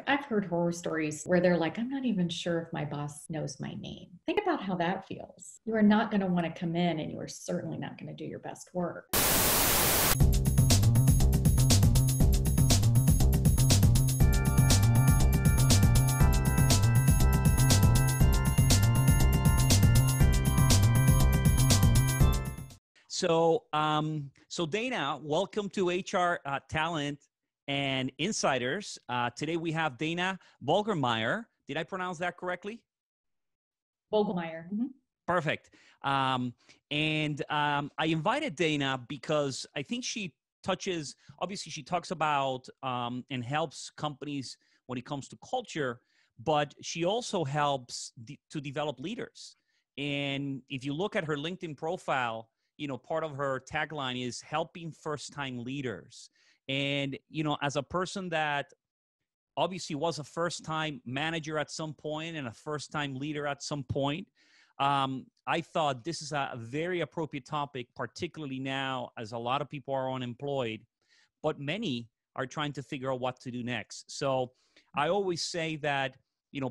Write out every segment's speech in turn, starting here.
I've heard horror stories where they're like, I'm not even sure if my boss knows my name. Think about how that feels. You are not going to want to come in and you are certainly not going to do your best work. So Dana, welcome to HR Talent and Insiders. Today we have Dana Vogelmeier. Did I pronounce that correctly? Vogelmeier. Mm-hmm. Perfect. I invited Dana because I think she obviously she talks about and helps companies when it comes to culture, but she also helps to develop leaders. And if you look at her LinkedIn profile, part of her tagline is helping first-time leaders. And, as a person that obviously was a first-time manager at some point and a first-time leader at some point, I thought this is a very appropriate topic, particularly now as a lot of people are unemployed, but many are trying to figure out what to do next. So I always say that,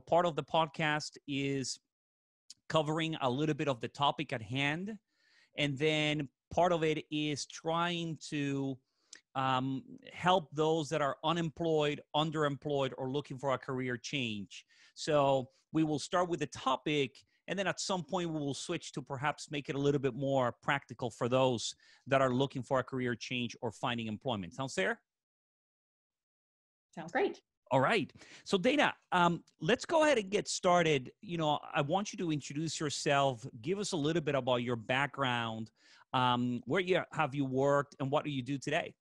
part of the podcast is covering a little bit of the topic at hand. And then part of it is trying to help those that are unemployed, underemployed, or looking for a career change. So we will start with the topic, and then at some point we will switch to perhaps make it a little bit more practical for those that are looking for a career change or finding employment. Sounds fair? Sounds great. All right. So Dana, let's go ahead and get started. I want you to introduce yourself. Give us a little bit about your background. Where have you worked and what do you do today?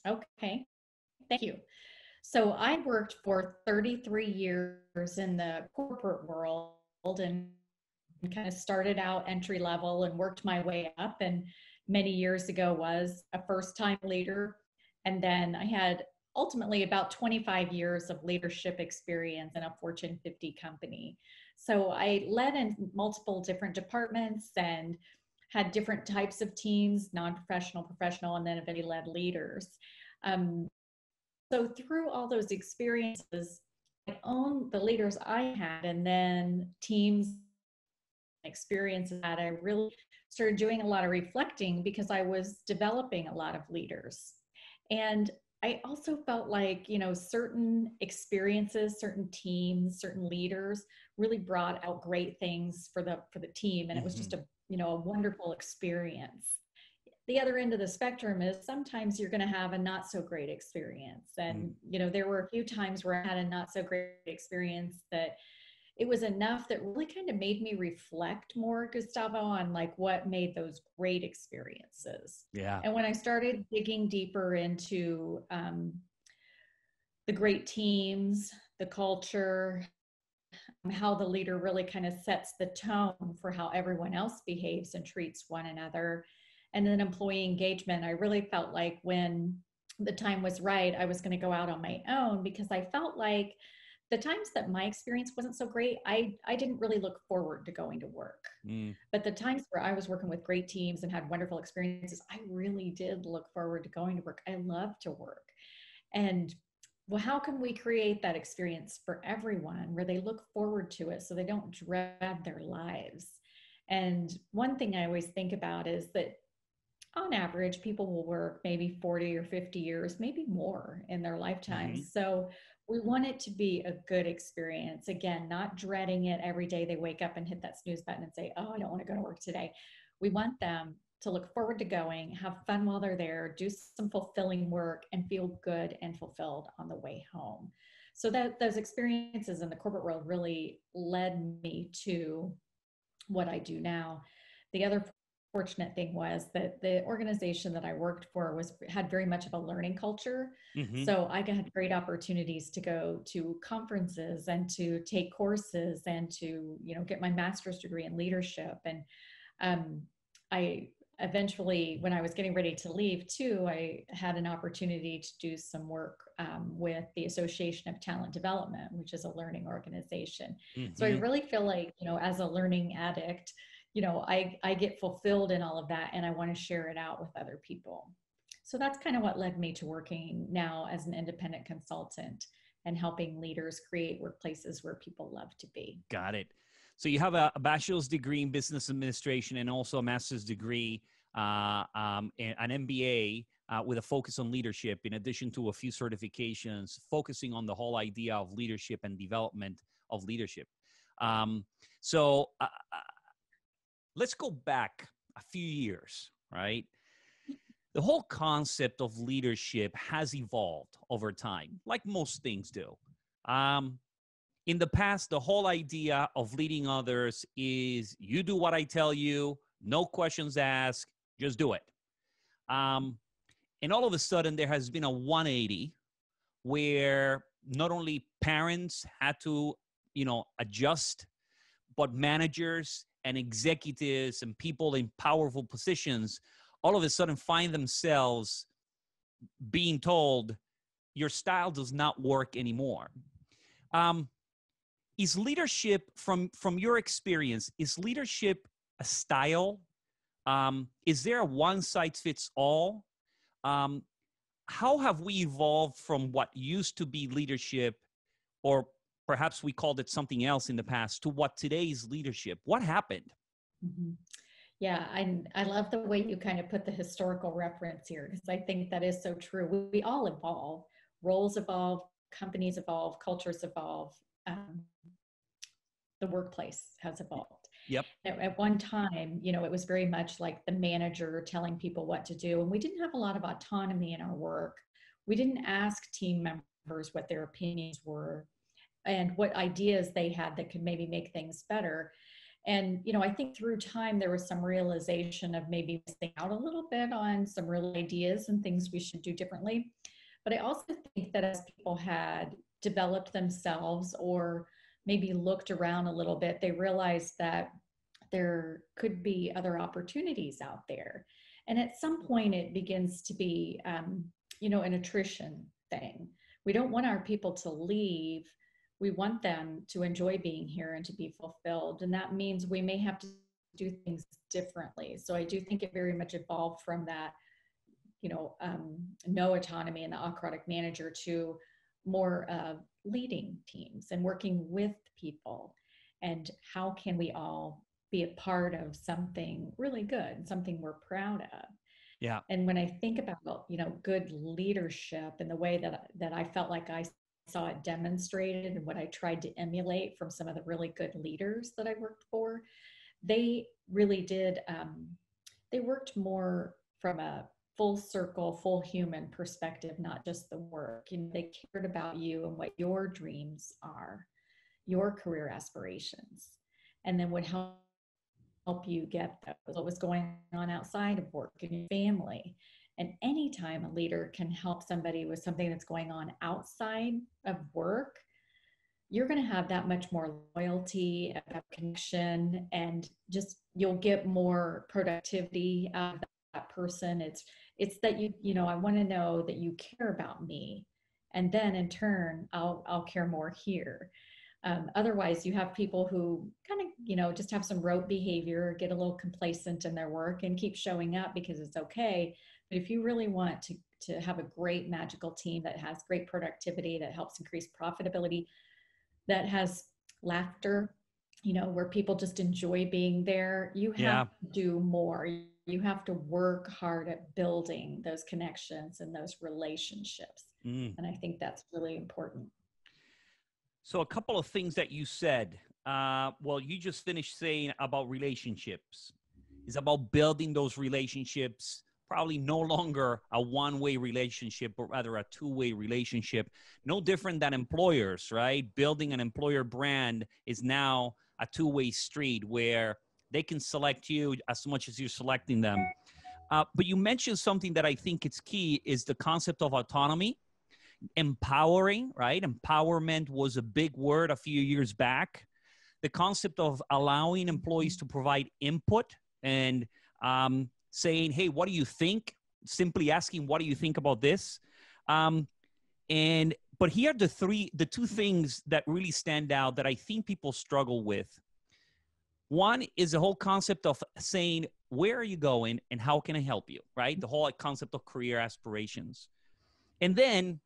Okay. Thank you. So I worked for 33 years in the corporate world and kind of started out entry level and worked my way up. And many years ago was a first-time leader. And then I had ultimately about 25 years of leadership experience in a Fortune 50 company. So I led in multiple different departments and had different types of teams, non-professional, professional, and then eventually led leaders. So through all those experiences, I owned the leaders I had and then teams experiences that I really started doing a lot of reflecting because I was developing a lot of leaders. And I also felt like, certain experiences, certain teams, certain leaders really brought out great things for the team. And it was just a wonderful experience. The other end of the spectrum is sometimes you're going to have a not so great experience. And, there were a few times where I had a not so great experience that it was enough that really kind of made me reflect more, Gustavo, on like what made those great experiences. Yeah. And when I started digging deeper into the great teams, the culture, how the leader really kind of sets the tone for how everyone else behaves and treats one another, and then employee engagement, I really felt like when the time was right, I was going to go out on my own because I felt like the times that my experience wasn't so great, I didn't really look forward to going to work. But the times where I was working with great teams and had wonderful experiences, I really did look forward to going to work. I love to work. And well, how can we create that experience for everyone where they look forward to it so they don't dread their lives? And one thing I always think about is that on average, people will work maybe 40 or 50 years, maybe more in their lifetimes. So we want it to be a good experience. Again, not dreading it every day they wake up and hit that snooze button and say, oh, I don't want to go to work today. We want them to look forward to going, have fun while they're there, do some fulfilling work, and feel good and fulfilled on the way home. So that those experiences in the corporate world really led me to what I do now. The other fortunate thing was that the organization that I worked for had very much of a learning culture. So I had great opportunities to go to conferences and to take courses and to, get my master's degree in leadership. And I eventually, when I was getting ready to leave too, I had an opportunity to do some work with the Association of Talent Development, which is a learning organization. So I really feel like, as a learning addict, I get fulfilled in all of that and I want to share it out with other people. So that's kind of what led me to working now as an independent consultant and helping leaders create workplaces where people love to be. Got it. So you have a bachelor's degree in business administration and also a master's degree, an MBA with a focus on leadership, in addition to a few certifications focusing on the whole idea of leadership and development of leadership. So let's go back a few years, right? The whole concept of leadership has evolved over time, like most things do. In the past, the whole idea of leading others is you do what I tell you, no questions asked, just do it. And all of a sudden, there has been a 180 where not only parents had to, adjust, but managers and executives and people in powerful positions all of a sudden find themselves being told your style does not work anymore. Is leadership, from your experience, is leadership a style? Is there a one size fits all? How have we evolved from what used to be leadership, or perhaps we called it something else in the past, to what today's leadership? What happened? Mm-hmm. Yeah, I love the way you kind of put the historical reference here, because I think that is so true. We all evolve, roles evolve, companies evolve, cultures evolve. The workplace has evolved. Yep. At one time, it was very much like the manager telling people what to do, and we didn't have a lot of autonomy in our work. We didn't ask team members what their opinions were and what ideas they had that could maybe make things better. And, I think through time, there was some realization of maybe missing out a little bit on some real ideas and things we should do differently. But I also think that as people had developed themselves or maybe looked around a little bit, they realized that there could be other opportunities out there. And at some point, it begins to be, an attrition thing. We don't want our people to leave. We want them to enjoy being here and to be fulfilled. And that means we may have to do things differently. So I do think it very much evolved from that, no autonomy in the autocratic manager to more leading teams and working with people. And how can we all be a part of something really good, something we're proud of? Yeah. And when I think about, good leadership and the way that I felt like I saw it demonstrated and what I tried to emulate from some of the really good leaders that I worked for, they really did, they worked more from a full circle, full human perspective, not just the work. They cared about you and what your dreams are, your career aspirations, and then would help you get what was going on outside of work and your family. And anytime a leader can help somebody with something that's going on outside of work, you're going to have that much more loyalty, a connection, and just you'll get more productivity out of that person. It's that I want to know that you care about me, and then in turn, I'll care more here. Otherwise, you have people who kind of, just have some rote behavior, get a little complacent in their work and keep showing up because it's okay. But if you really want to have a great magical team that has great productivity, that helps increase profitability, that has laughter, where people just enjoy being there, you have to do more. You have to work hard at building those connections and those relationships. And I think that's really important. So a couple of things that you said. You just finished saying about relationships. It's about building those relationships, probably no longer a one-way relationship, but rather a two-way relationship. No different than employers, right? Building an employer brand is now a two-way street where they can select you as much as you're selecting them. But you mentioned something that I think it's key is the concept of autonomy. Empowering, right? Empowerment was a big word a few years back. The concept of allowing employees to provide input and saying, hey, what do you think? Simply asking, what do you think about this? But here are the two things that really stand out that I think people struggle with. One is the whole concept of saying, where are you going and how can I help you, right? The whole concept of career aspirations. And then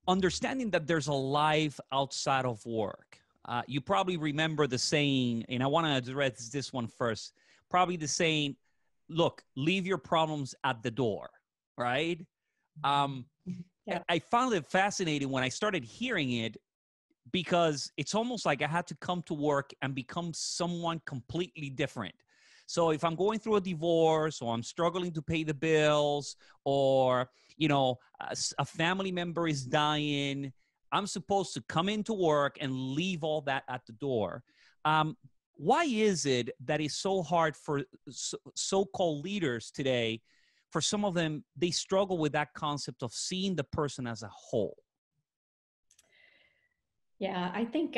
understanding that there's a life outside of work. You probably remember the saying, and I want to address this one first. Probably the saying, look, leave your problems at the door, right? Um, Yeah. I found it fascinating when I started hearing it because it's almost like I had to come to work and become someone completely different. So if I'm going through a divorce or I'm struggling to pay the bills or, a family member is dying, I'm supposed to come into work and leave all that at the door. Why is it that it's so hard for so-called leaders today? For some of them, they struggle with that concept of seeing the person as a whole. Yeah, I think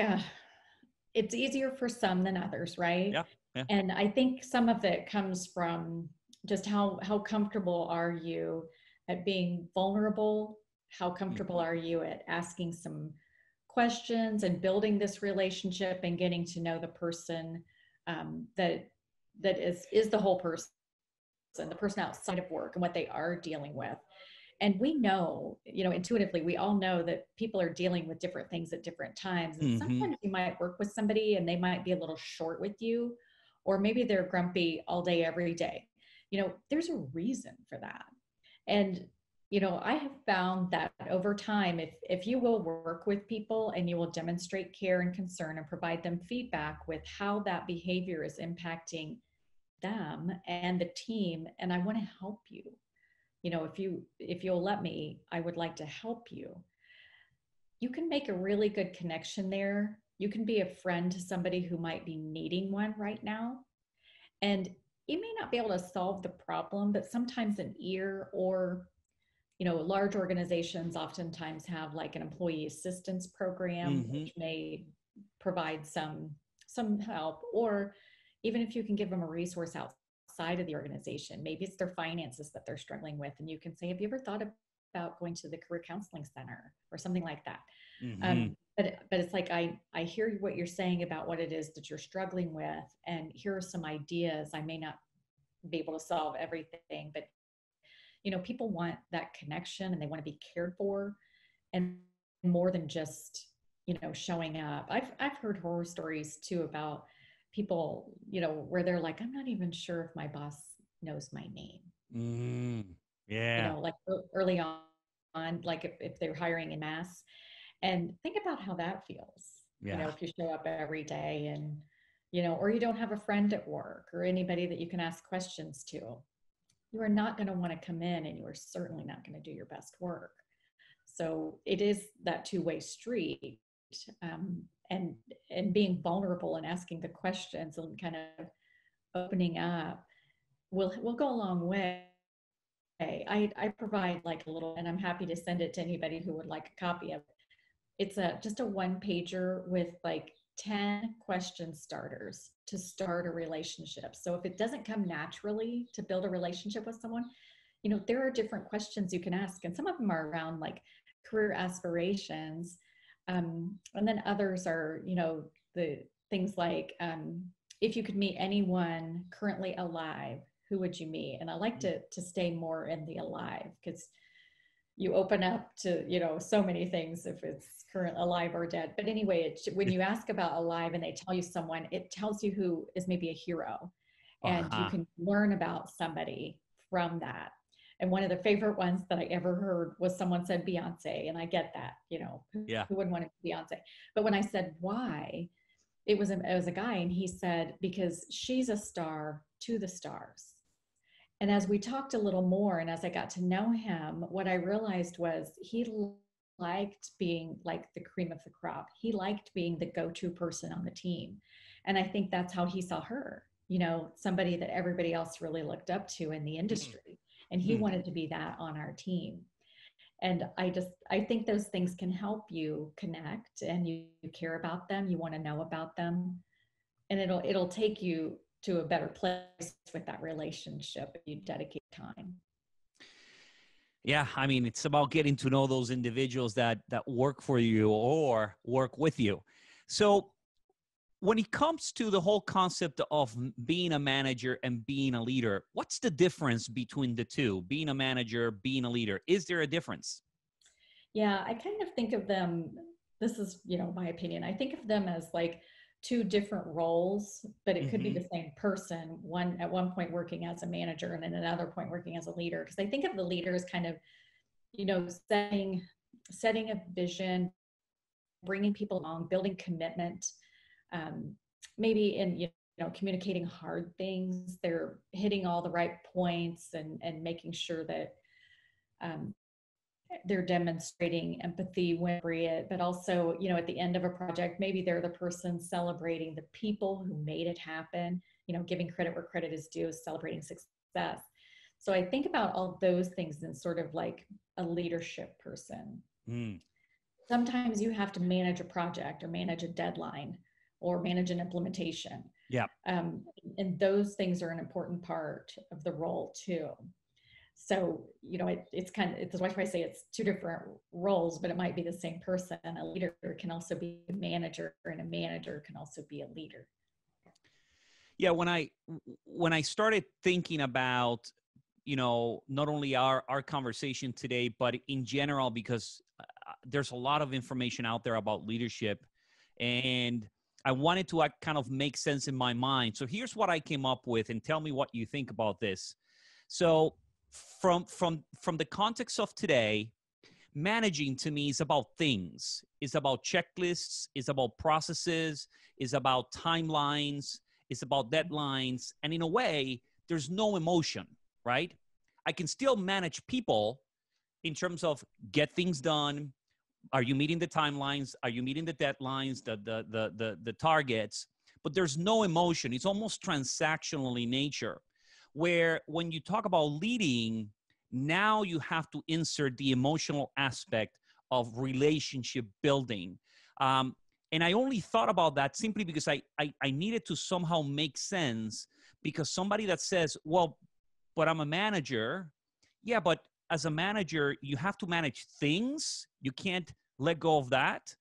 it's easier for some than others, right? Yeah, yeah. And I think some of it comes from just how comfortable are you at being vulnerable? How comfortable Mhm. are you at asking some questions and building this relationship and getting to know the person that is the whole person, the person outside of work and what they are dealing with. And we know, intuitively, we all know that people are dealing with different things at different times. And Mhm. sometimes you might work with somebody and they might be a little short with you, or maybe they're grumpy all day, every day. There's a reason for that. And, I have found that over time, if you will work with people and you will demonstrate care and concern and provide them feedback with how that behavior is impacting them and the team, and I want to help you, if you'll let me, I would like to help you. You can make a really good connection there. You can be a friend to somebody who might be needing one right now. And you may not be able to solve the problem, but sometimes an ear, or large organizations oftentimes have like an employee assistance program, Mhm. which may provide some help. Or even if you can give them a resource outside of the organization, maybe it's their finances that they're struggling with, and you can say, have you ever thought about going to the career counseling center or something like that? Mhm. But it's like, I hear what you're saying about what it is that you're struggling with, and here are some ideas. I may not be able to solve everything, but people want that connection and they want to be cared for, and more than just showing up. I've heard horror stories too about people, where they're like, I'm not even sure if my boss knows my name. Mm. Yeah. Like early on, like if they're hiring in mass. And think about how that feels, Yeah. if you show up every day and or you don't have a friend at work or anybody that you can ask questions to. You are not going to want to come in, and you are certainly not going to do your best work. So it is that two-way street, um, and being vulnerable and asking the questions and kind of opening up will go a long way. I provide like a little, and I'm happy to send it to anybody who would like a copy of it. It's just a one pager with like 10 question starters to start a relationship. So if it doesn't come naturally to build a relationship with someone, there are different questions you can ask, and some of them are around like career aspirations. And then others are, the things like, if you could meet anyone currently alive, who would you meet? And I like to stay more in the alive, because you open up to so many things if it's current alive or dead. But anyway, when you ask about alive and they tell you someone, it tells you who is maybe a hero, and you Uh-huh. can learn about somebody from that. And one of the favorite ones that I ever heard was someone said Beyonce, and I get that, Yeah. who wouldn't want to be Beyonce? But when I said why, it was a guy, and he said, because she's a star to the stars. And as we talked a little more, and as I got to know him, what I realized was he liked being like the cream of the crop. He liked being the go-to person on the team. And I think that's how he saw her, somebody that everybody else really looked up to in the industry. And he Hmm. wanted to be that on our team. And I think those things can help you connect, and you care about them, you want to know about them, and it'll take you to a better place with that relationship if you dedicate time. Yeah, I mean, it's about getting to know those individuals that work for you or work with you. So, when it comes to the whole concept of being a manager and being a leader, what's the difference between the two? Being a manager, being a leader, is there a difference? Yeah, I kind of think of them, this is, my opinion. I think of them as like two different roles, but it could be Mm-hmm. the same person, one at one point working as a manager and then another point working as a leader. Because I think of the leader as kind of, setting a vision, bringing people along, building commitment, um, maybe in, communicating hard things. They're hitting all the right points and making sure that um, they're demonstrating empathy when appropriate, but also, at the end of a project, maybe they're the person celebrating the people who made it happen, giving credit where credit is due, celebrating success. So I think about all those things in sort of like a leadership person. Mm. Sometimes you have to manage a project or manage a deadline or manage an implementation. Yeah. Um, and those things are an important part of the role too. So, it's kind of, it's why I say it's two different roles, but it might be the same person. A leader can also be a manager, and a manager can also be a leader. Yeah, when I started thinking about, not only our conversation today, but in general, because there's a lot of information out there about leadership, and I wanted to kind of make sense in my mind. So here's what I came up with, and tell me what you think about this. So from the context of today, managing to me is about things, is about checklists, is about processes, is about timelines, is about deadlines. And in a way, there's no emotion, right? I can still manage people in terms of get things done. Are you meeting the timelines? Are you meeting the deadlines, the targets? But there's no emotion. It's almost transactional in nature. Where when you talk about leading, now you have to insert the emotional aspect of relationship building. Um, and I only thought about that simply because I needed to somehow make sense, because somebody that says, well, but I'm a manager. Yeah, but as a manager, you have to manage things. You can't let go of that.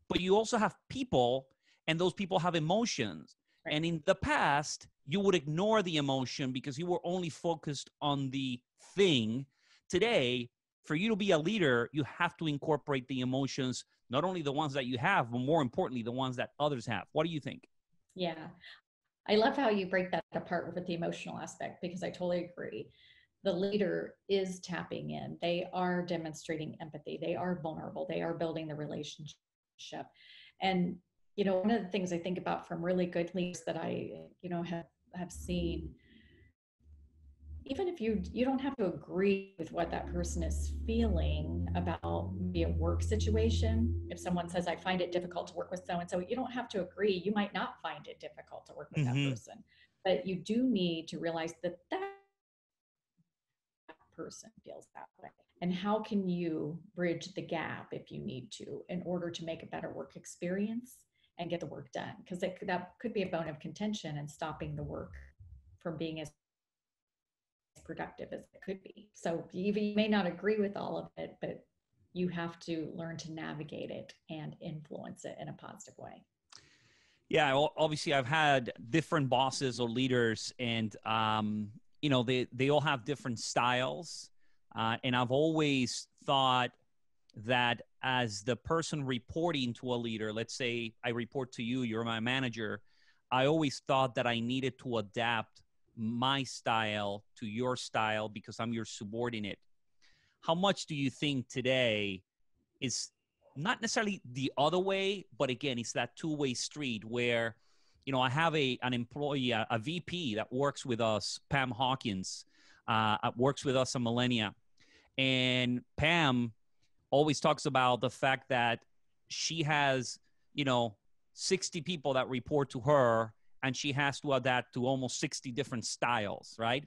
But you also have people, and those people have emotions. Right. And in the past, you would ignore the emotion because you were only focused on the thing. Today, for you to be a leader, you have to incorporate the emotions, not only the ones that you have, but more importantly, the ones that others have. What do you think? Yeah. I love how you break that apart with the emotional aspect, because I totally agree. The leader is tapping in. They are demonstrating empathy. They are vulnerable. They are building the relationship. And, one of the things I think about from really good leaders that I, have seen, even if you don't have to agree with what that person is feeling about maybe a work situation. If someone says, I find it difficult to work with so and so, you don't have to agree. You might not find it difficult to work with that Mm-hmm. person, but you do need to realize that that person feels that way. And how can you bridge the gap if you need to, in order to make a better work experience and get the work done? Because that could be a bone of contention and stopping the work from being as productive as it could be. So you may not agree with all of it, but you have to learn to navigate it and influence it in a positive way. Yeah, obviously, I've had different bosses or leaders, and they all have different styles, and I've always thought that as the person reporting to a leader, let's say I report to you, you're my manager, I always thought that I needed to adapt my style to your style because I'm your subordinate. How much do you think today is not necessarily the other way, but again, it's that two-way street where, I have an employee, a VP that works with us, Pam Hawkins, works with us at Millennia. And Pam always talks about the fact that she has, you know, 60 people that report to her, and she has to adapt to almost 60 different styles, right?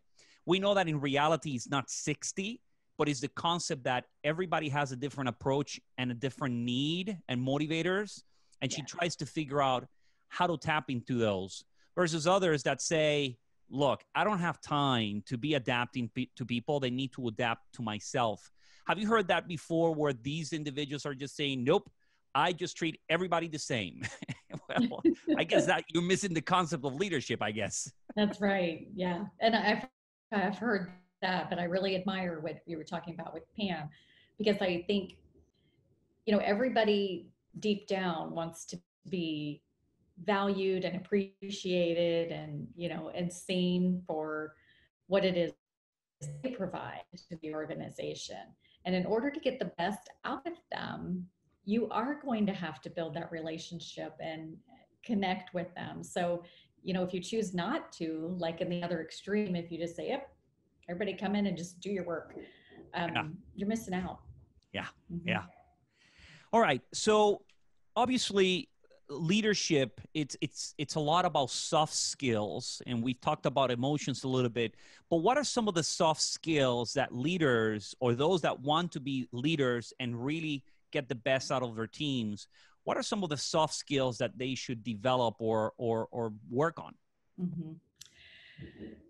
We know that in reality, it's not 60, but it's the concept that everybody has a different approach and a different need and motivators. And she Yeah. tries to figure out how to tap into those versus others that say, look, I don't have time to be adapting to people. They need to adapt to myself. Have you heard that before, where these individuals are just saying, nope, I just treat everybody the same? Well, I guess that you're missing the concept of leadership, I guess. That's right. Yeah. And I've heard that, but I really admire what you were talking about with Pam, because I think everybody deep down wants to be valued and appreciated and, and seen for what it is they provide to the organization. And in order to get the best out of them, you are going to have to build that relationship and connect with them. So, if you choose not to, like in the other extreme, if you just say, yep, everybody come in and just do your work, Yeah. you're missing out. Yeah. Mm-hmm. Yeah. All right. So obviously leadership, it's a lot about soft skills, and we've talked about emotions a little bit, but what are some of the soft skills that leaders or those that want to be leaders and really get the best out of their teams, what are some of the soft skills that they should develop or work on? Mm-hmm.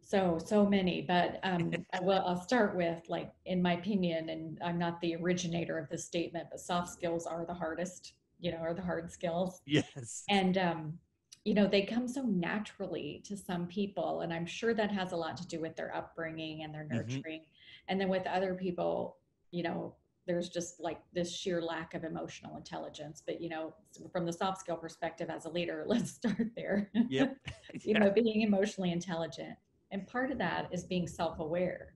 So many, but I'll start with, like, in my opinion, and I'm not the originator of this statement, but soft skills are the hardest, are the hard skills. Yes. And, they come so naturally to some people. And I'm sure that has a lot to do with their upbringing and their Hmm. nurturing. And then with other people, there's just like this sheer lack of emotional intelligence. But, from the soft skill perspective as a leader, let's start there. Yep. Yeah. Being emotionally intelligent. And part of that is being self aware.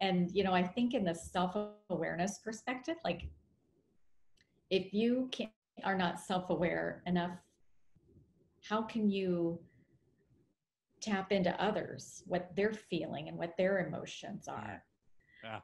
And, I think in the self awareness perspective, like, if you are not self aware enough, how can you tap into others, what they're feeling and what their emotions Yeah. are? Yeah.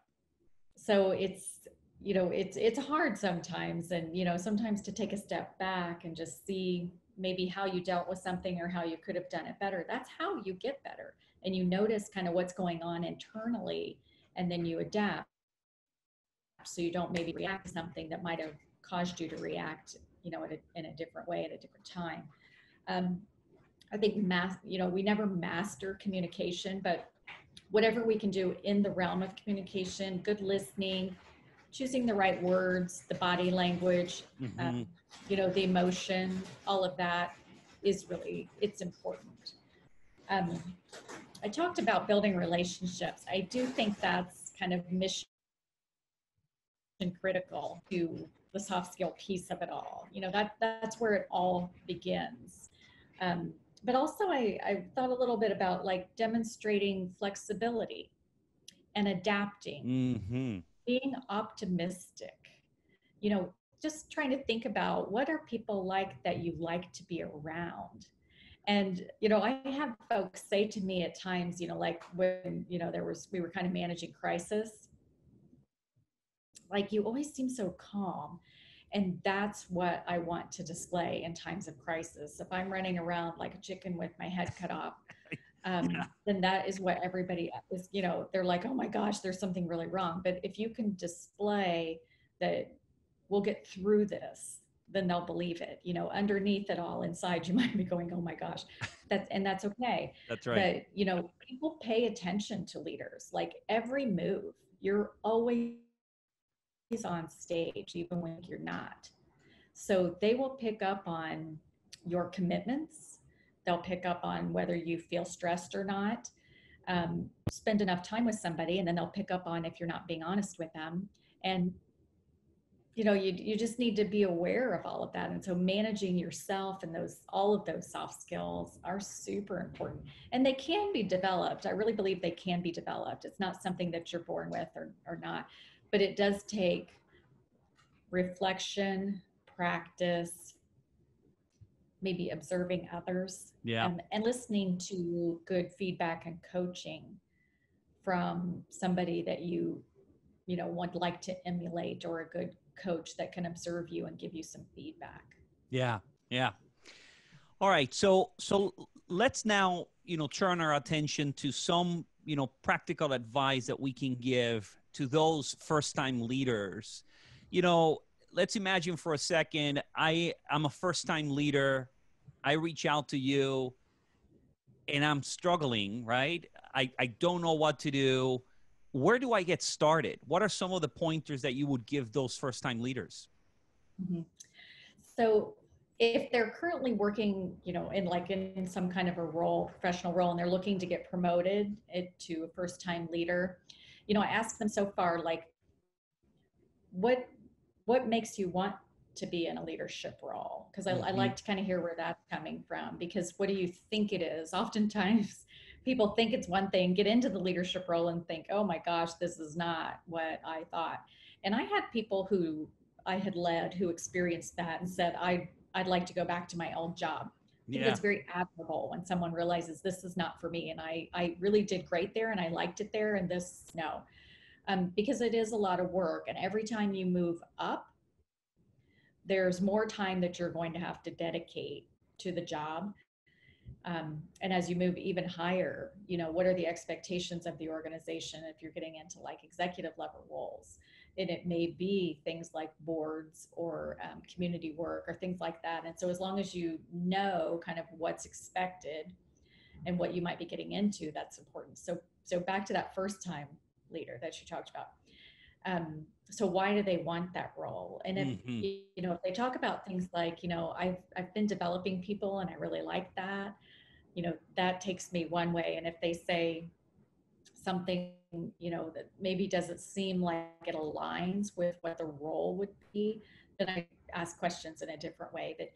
So it's hard sometimes, and sometimes to take a step back and just see maybe how you dealt with something or how you could have done it better. That's how you get better, and you notice kind of what's going on internally, and then you adapt, so you don't maybe react to something that might have caused you to react, in a different way at a different time. um, I think we never master communication, but whatever we can do in the realm of communication, good listening, choosing the right words, the body language, Hmm. the emotion, all of that is really, it's important. Um, I talked about building relationships. I do think that's kind of mission critical to the soft skill piece of it all. That's where it all begins. Um, but also I thought a little bit about, like, demonstrating flexibility and adapting, Hmm. being optimistic, just trying to think about what are people like that you like to be around. And, I have folks say to me at times, like when, we were kind of managing crisis, like, you always seem so calm. And that's what I want to display in times of crisis. If I'm running around like a chicken with my head cut off, Yeah. then that is what everybody is, they're like, oh my gosh, there's something really wrong. But if you can display that we'll get through this, then they'll believe it. Underneath it all, inside, you might be going, oh my gosh, that's okay. That's right. But, people pay attention to leaders, like every move. You're always on stage, even when you're not. So they will pick up on your commitments. They'll pick up on whether you feel stressed or not. Spend enough time with somebody, and then they'll pick up on if you're not being honest with them. And you just need to be aware of all of that. And so managing yourself and all of those soft skills are super important, and they can be developed. I really believe they can be developed. It's not something that you're born with or not, but it does take reflection, practice, maybe observing others, Yeah. and listening to good feedback and coaching from somebody that you would like to emulate, or a good coach that can observe you and give you some feedback. Yeah. Yeah. All right. So let's now, turn our attention to some, practical advice that we can give to those first-time leaders. You know, let's imagine for a second, I'm a first-time leader. I reach out to you and I'm struggling, right? I don't know what to do. Where do I get started? What are some of the pointers that you would give those first-time leaders? Mm-hmm. So if they're currently working, in some kind of a role, professional role, and they're looking to get promoted to a first time leader, I ask them so far, like, what what makes you want to be in a leadership role? Because I Mm-hmm. like to kind of hear where that's coming from. Because what do you think it is? Oftentimes, people think it's one thing, get into the leadership role and think, oh my gosh, this is not what I thought. And I had people who I had led who experienced that and said, I'd like to go back to my old job. I think Yeah. that's very admirable when someone realizes this is not for me. And I really did great there and I liked it there. And this, no, because it is a lot of work. And every time you move up, there's more time that you're going to have to dedicate to the job. And as you move even higher, what are the expectations of the organization if you're getting into like executive level roles? And it may be things like boards or community work or things like that. And so as long as you know kind of what's expected and what you might be getting into, that's important. So back to that first time leader that you talked about. So why do they want that role? And if Mm-hmm. if they talk about things like, I've been developing people and I really like that, that takes me one way. And if they say something, that maybe doesn't seem like it aligns with what the role would be, then I ask questions in a different way. That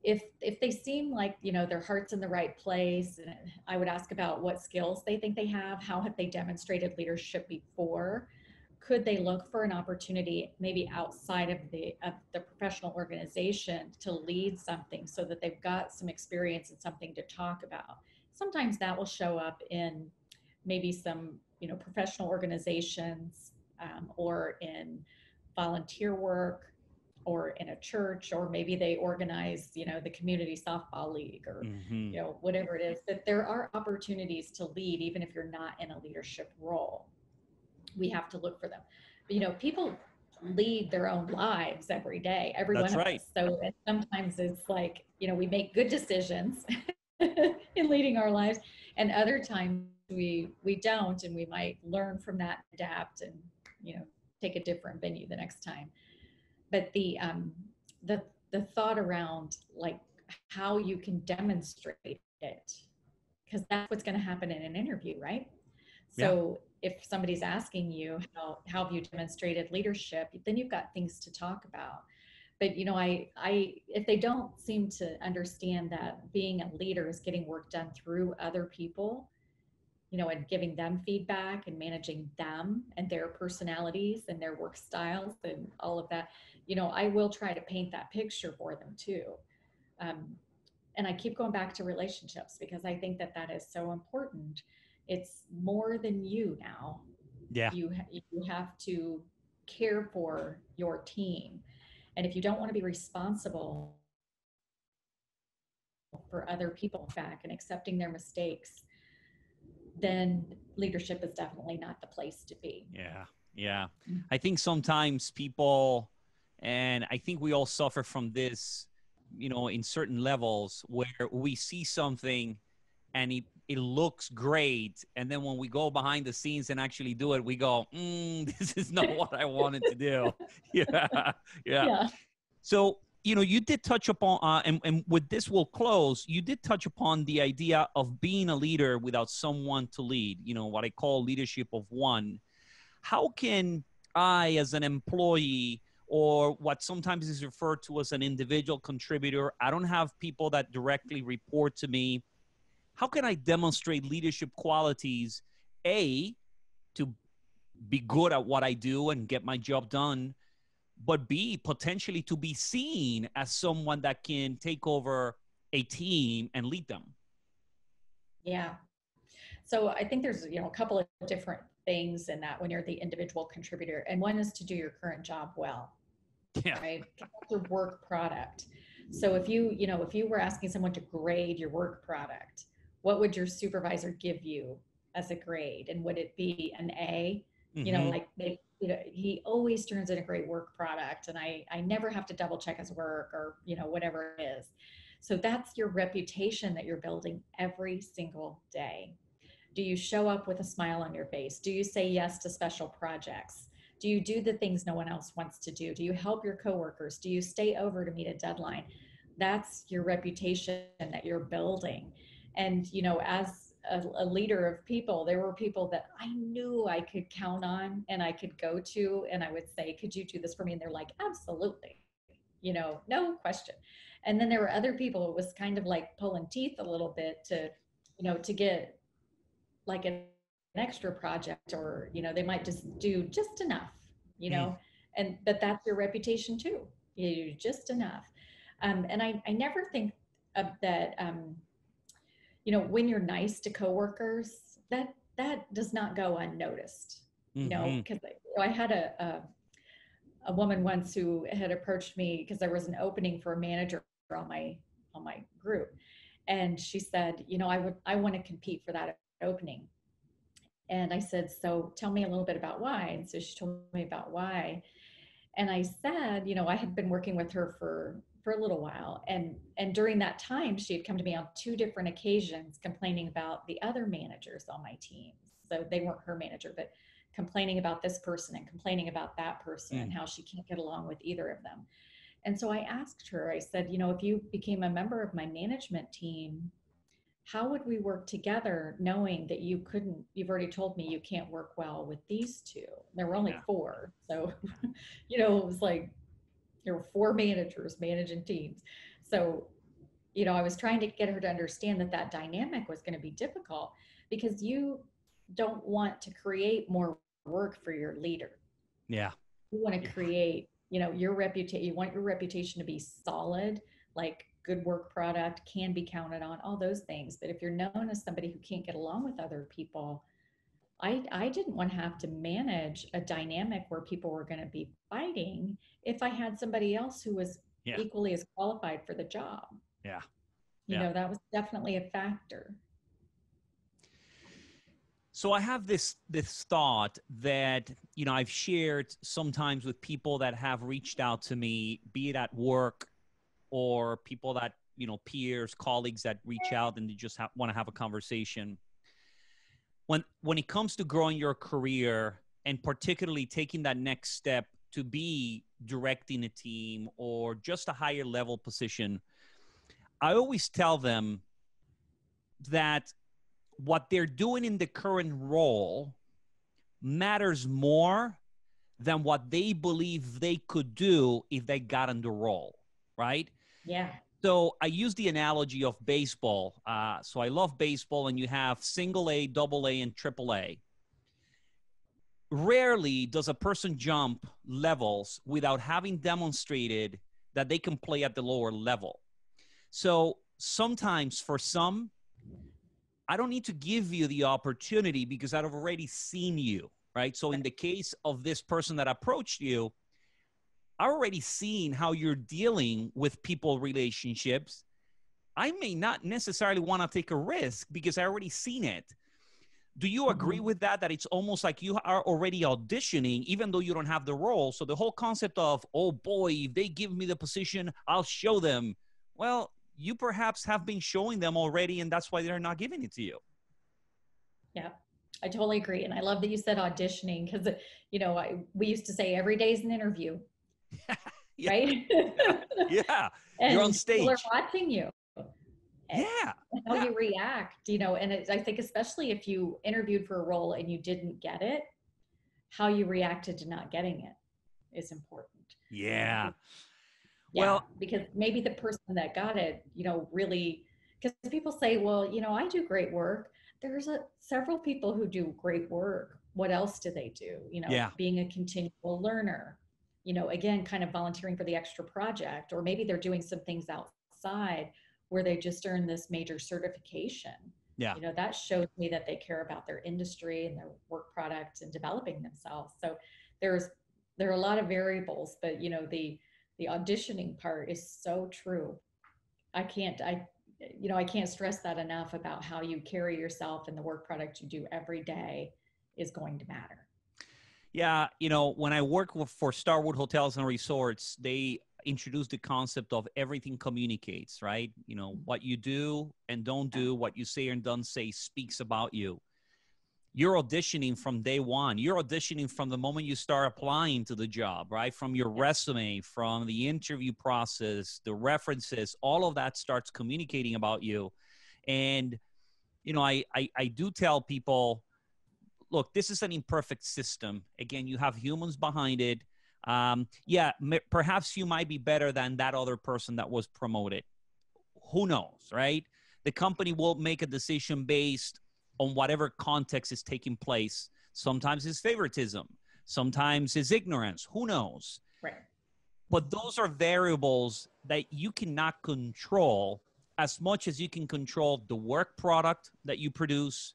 if they seem like their heart's in the right place, and I would ask about what skills they think they have, how have they demonstrated leadership before, could they look for an opportunity maybe outside of the professional organization to lead something so that they've got some experience and something to talk about. Sometimes that will show up in maybe some professional organizations, or in volunteer work, or in a church, or maybe they organize the community softball league, or Mm-hmm. whatever it is, that there are opportunities to lead even if you're not in a leadership role. We have to look for them. But, people lead their own lives every day, every That's one of right. us. So sometimes it's like, we make good decisions in leading our lives, and other times we don't, and we might learn from that, adapt, and take a different venue the next time. But the the thought around like how you can demonstrate it, because that's what's going to happen in an interview, right? Yeah. So if somebody's asking you how have you demonstrated leadership, then you've got things to talk about. But I if they don't seem to understand that being a leader is getting work done through other people, and giving them feedback and managing them and their personalities and their work styles and all of that, I will try to paint that picture for them too. Um, and I keep going back to relationships because I think that that is so important. It's more than you now. Yeah. You have to care for your team, and if you don't want to be responsible for other people back and accepting their mistakes, then leadership is definitely not the place to be. Yeah. Yeah. I think sometimes people, and I think we all suffer from this, in certain levels where we see something and it looks great. And then when we go behind the scenes and actually do it, we go, this is not what I wanted to do. Yeah. Yeah. Yeah. So, you did touch upon, and with this we'll close, you did touch upon the idea of being a leader without someone to lead, what I call leadership of one. How can I, as an employee, or what sometimes is referred to as an individual contributor, I don't have people that directly report to me. How can I demonstrate leadership qualities, A, to be good at what I do and get my job done, but B, potentially to be seen as someone that can take over a team and lead them? Yeah. So I think there's, a couple of different things in that when you're the individual contributor. And one is to do your current job well, Yeah. right? That's your work product. So if you were asking someone to grade your work product, what would your supervisor give you as a grade? And would it be an A? Mm-hmm. Like he always turns in a great work product, and I never have to double check his work, or whatever it is. So that's your reputation that you're building every single day. Do you show up with a smile on your face? Do you say yes to special projects? Do you do the things no one else wants to do? Do you help your coworkers? Do you stay over to meet a deadline? That's your reputation that you're building. And, as a leader of people, there were people that I knew I could count on and I could go to, and I would say, could you do this for me? And they're like, absolutely. no question. And then there were other people, it was kind of like pulling teeth a little bit to get like an extra project, or, they might just do just enough, Mm, but that's your reputation too. You do just enough. And I never think of that, when you're nice to coworkers, that does not go unnoticed, mm-hmm. because I had a woman once who had approached me because there was an opening for a manager on my group, and she said, I want to compete for that opening. And I said, so tell me a little bit about why. And so she told me about why. And I said, I had been working with her for a little while. And during that time, she had come to me on two different occasions complaining about the other managers on my team. So they weren't her manager, but complaining about this person and complaining about that person and Mm, how she can't get along with either of them. And so I asked her, I said, if you became a member of my management team, how would we work together knowing that you've already told me you can't work well with these two? There were only yeah. four. So, it was like there were four managers managing teams. So, I was trying to get her to understand that dynamic was going to be difficult because you don't want to create more work for your leader. Yeah. You want to Yeah. create, your reputation, you want your reputation to be solid, like good work product, can be counted on, all those things. But if you're known as somebody who can't get along with other people, I didn't want to have to manage a dynamic where people were going to be fighting if I had somebody else who was Yeah. equally as qualified for the job. Yeah. Yeah. That was definitely a factor. So I have this thought that, I've shared sometimes with people that have reached out to me, be it at work or people that, peers, colleagues that reach out and they just want to have a conversation. When it comes to growing your career and particularly taking that next step to be directing a team or just a higher level position, I always tell them that what they're doing in the current role matters more than what they believe they could do if they got in the role, right? Yeah. So I use the analogy of baseball. So I love baseball, and you have single A, double A, and triple A. Rarely does a person jump levels without having demonstrated that they can play at the lower level. So sometimes for some, I don't need to give you the opportunity because I've already seen you, right? So in the case of this person that approached you, I already seen how you're dealing with people relationships. I may not necessarily want to take a risk because I already seen it. Do you agree Mhm. with that? That it's almost like you are already auditioning, even though you don't have the role. So the whole concept of, oh boy, if they give me the position, I'll show them. Well, you perhaps have been showing them already, and that's why they're not giving it to you. Yeah, I totally agree. And I love that you said auditioning because, we used to say every day is an interview, Yeah, right? yeah, yeah. You're on And people are stage. watching you and Yeah, how yeah, you react, and I think especially if you interviewed for a role and you didn't get it, how you reacted to not getting it is important. yeah. Yeah, Well, because maybe the person that got it, really, because people say, well, I do great work. There's several people who do great work. What else do they do? yeah, Being a continual learner, again, kind of volunteering for the extra project, or maybe they're doing some things outside where they just earned this major certification. yeah. That shows me that they care about their industry and their work product and developing themselves. So there's there are a lot of variables, but the auditioning part is so true. I can't stress that enough about how you carry yourself and the work product you do every day is going to matter. Yeah, when I work for Starwood Hotels and Resorts, they introduced the concept of everything communicates, right? What you do and don't Yeah. do, what you say and don't say speaks about you. You're auditioning from day one. You're auditioning from the moment you start applying to the job, right? From your Yeah. resume, from the interview process, the references, all of that starts communicating about you. And, I do tell people, look, this is an imperfect system. Again, you have humans behind it. Yeah, perhaps you might be better than that other person that was promoted. Who knows, right? The company will make a decision based on whatever context is taking place. Sometimes it's favoritism, sometimes it's ignorance. Who knows? Right. But those are variables that you cannot control as much as you can control the work product that you produce,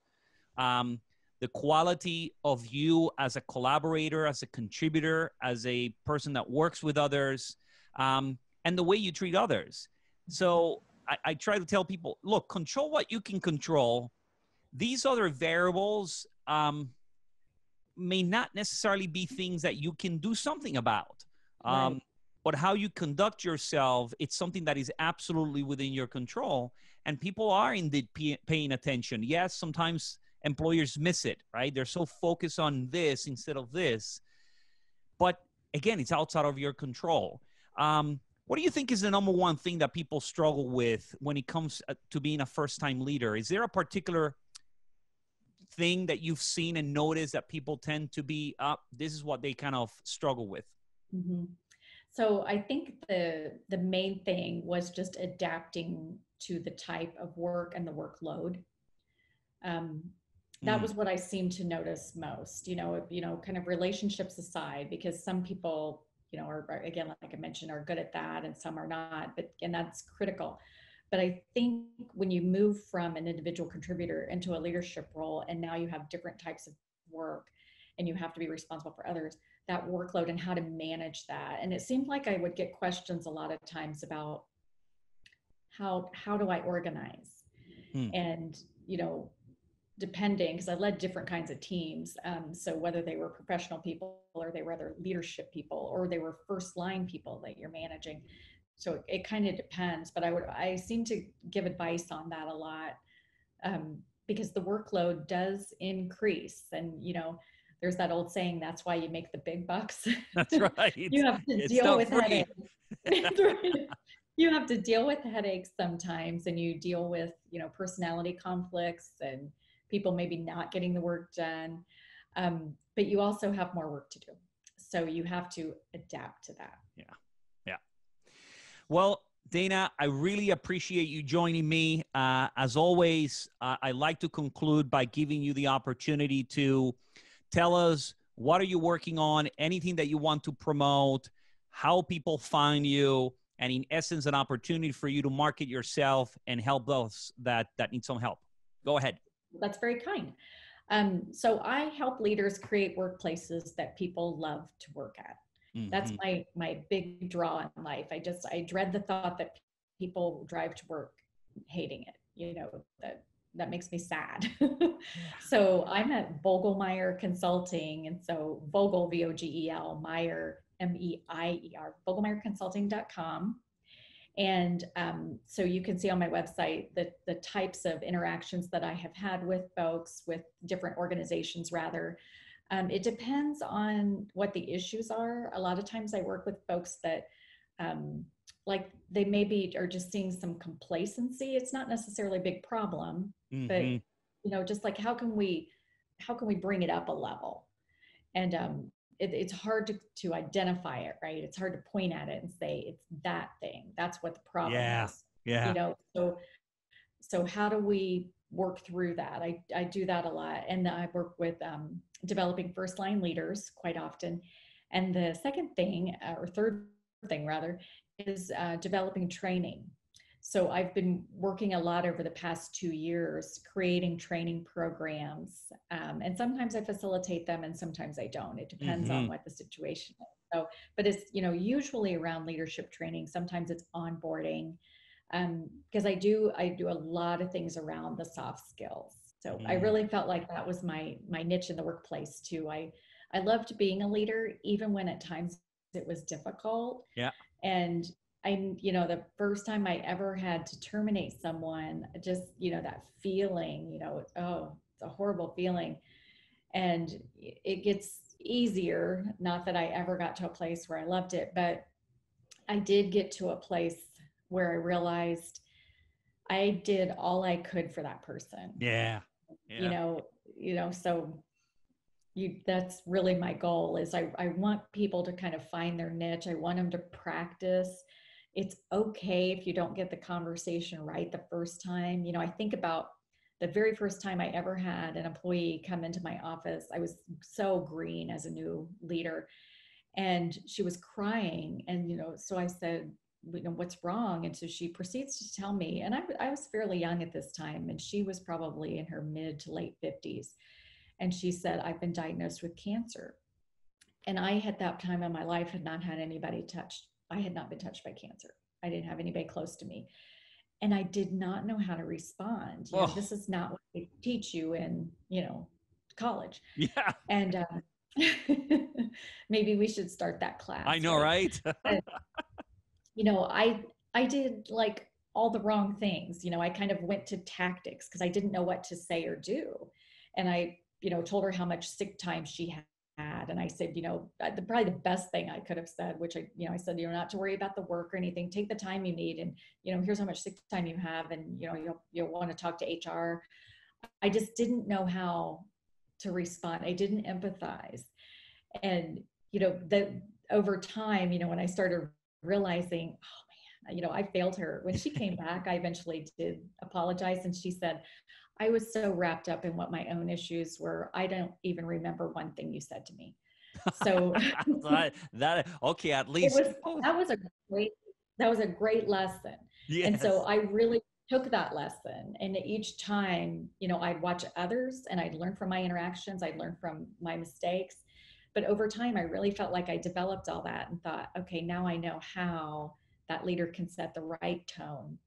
um, the quality of you as a collaborator, as a contributor, as a person that works with others, and the way you treat others. So I try to tell people, look, control what you can control. These other variables may not necessarily be things that you can do something about. Right. But how you conduct yourself, it's something that is absolutely within your control. And people are indeed paying attention. Yes, sometimes employers miss it, right? They're so focused on this instead of this. But again, it's outside of your control. What do you think is the number one thing that people struggle with when it comes to being a first-time leader? Is there a particular thing that you've seen and noticed that people tend to be up? This is what they kind of struggle with. Mm-hmm. So I think the main thing was just adapting to the type of work and the workload. Um, that was what I seemed to notice most. Kind of relationships aside, because some people, are again, like I mentioned, are good at that, and some are not. And that's critical. But I think when you move from an individual contributor into a leadership role, and now you have different types of work, and you have to be responsible for others, that workload and how to manage that. And it seemed like I would get questions a lot of times about how do I organize? Mm. And, depending, because I led different kinds of teams. So whether they were professional people or they were other leadership people or they were first line people that you're managing. So it kind of depends, but I seem to give advice on that a lot, because the workload does increase. And, there's that old saying, that's why you make the big bucks. That's right. You have to It's deal not with free. headaches. Right. You have to deal with headaches sometimes, and you deal with, personality conflicts and people maybe not getting the work done. But you also have more work to do. So you have to adapt to that. Yeah. Yeah. Well, Dana, I really appreciate you joining me. As always, I like to conclude by giving you the opportunity to tell us what are you working on, anything that you want to promote, how people find you, and in essence, an opportunity for you to market yourself and help those that need some help. Go ahead. That's very kind. So I help leaders create workplaces that people love to work at. That's Mm-hmm. my big draw in life. I dread the thought that people drive to work hating it. That makes me sad. Yeah. So I'm at Vogelmeier Consulting, and so Vogel, Vogel, Meyer, Meier, VogelmeierConsulting.com. And so you can see on my website the types of interactions that I have had with folks, with different organizations, rather. It depends on what the issues are. A lot of times I work with folks that, like, they maybe are just seeing some complacency. It's not necessarily a big problem, but, Mm-hmm. just like, how can we bring it up a level? And it's hard to identify it, right? It's hard to point at it and say it's that thing. That's what the problem Yeah. is. Yeah. So how do we work through that? I do that a lot, and I work with developing first line leaders quite often. And the second thing, or third thing rather, is developing training. So I've been working a lot over the past 2 years, creating training programs. And sometimes I facilitate them and sometimes I don't. It depends Mm-hmm. on what the situation is. So, but it's, usually around leadership training. Sometimes it's onboarding, because I do a lot of things around the soft skills. So I Mm-hmm. really felt like that was my niche in the workplace too. I loved being a leader, even when at times it was difficult. Yeah. And the first time I ever had to terminate someone, just, that feeling, oh, it's a horrible feeling. And it gets easier. Not that I ever got to a place where I loved it, but I did get to a place where I realized I did all I could for that person. Yeah. You Yeah. know, so That's really my goal is I want people to kind of find their niche. I want them to practice. It's okay if you don't get the conversation right the first time. I think about the very first time I ever had an employee come into my office. I was so green as a new leader, and she was crying. And, so I said, what's wrong? And so she proceeds to tell me, and I was fairly young at this time, and she was probably in her mid to late 50s. And she said, I've been diagnosed with cancer. And I, at that time in my life, had not had anybody touched. I had not been touched by cancer. I didn't have anybody close to me. And I did not know how to respond. Oh, This is not what they teach you in, college. yeah, And maybe we should start that I class, know, right? right? And, you know, I I did like all the wrong things. I kind of went to tactics because I didn't know what to say or do. And I, told her how much sick time she had. And I said, probably the best thing I could have said, which I said, not to worry about the work or anything. Take the time you need. And, here's how much sick time you have. And, you'll want to talk to HR. I just didn't know how to respond. I didn't empathize. And, that over time, when I started realizing, oh man, I failed her. When she came back, I eventually did apologize. And she said, I was so wrapped up in what my own issues were. I don't even remember one thing you said to me. So that okay, at it least was, that was a great, that was a great lesson. And so yes. I really took that lesson. And each time, I'd watch others and I'd learn from my interactions. I'd learn from my mistakes. But over time, I really felt like I developed all that and thought, okay, now I know how that leader can set the right tone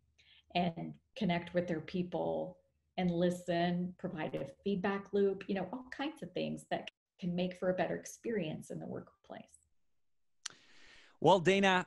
and connect with their people and listen, provide a feedback loop, all kinds of things that can make for a better experience in the workplace. Well, Dana,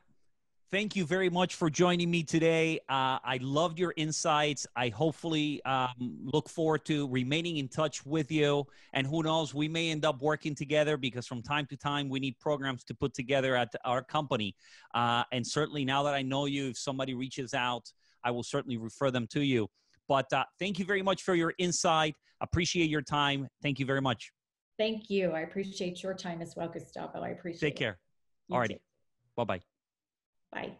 thank you very much for joining me today. I loved your insights. I hopefully look forward to remaining in touch with you. And who knows, we may end up working together because from time to time we need programs to put together at our company. And certainly now that I know you, if somebody reaches out, I will certainly refer them to you. But thank you very much for your insight. Appreciate your time. Thank you very much. Thank you. I appreciate your time as well, Gustavo. I Take appreciate it. care. You too. Alrighty. Bye-bye. Bye.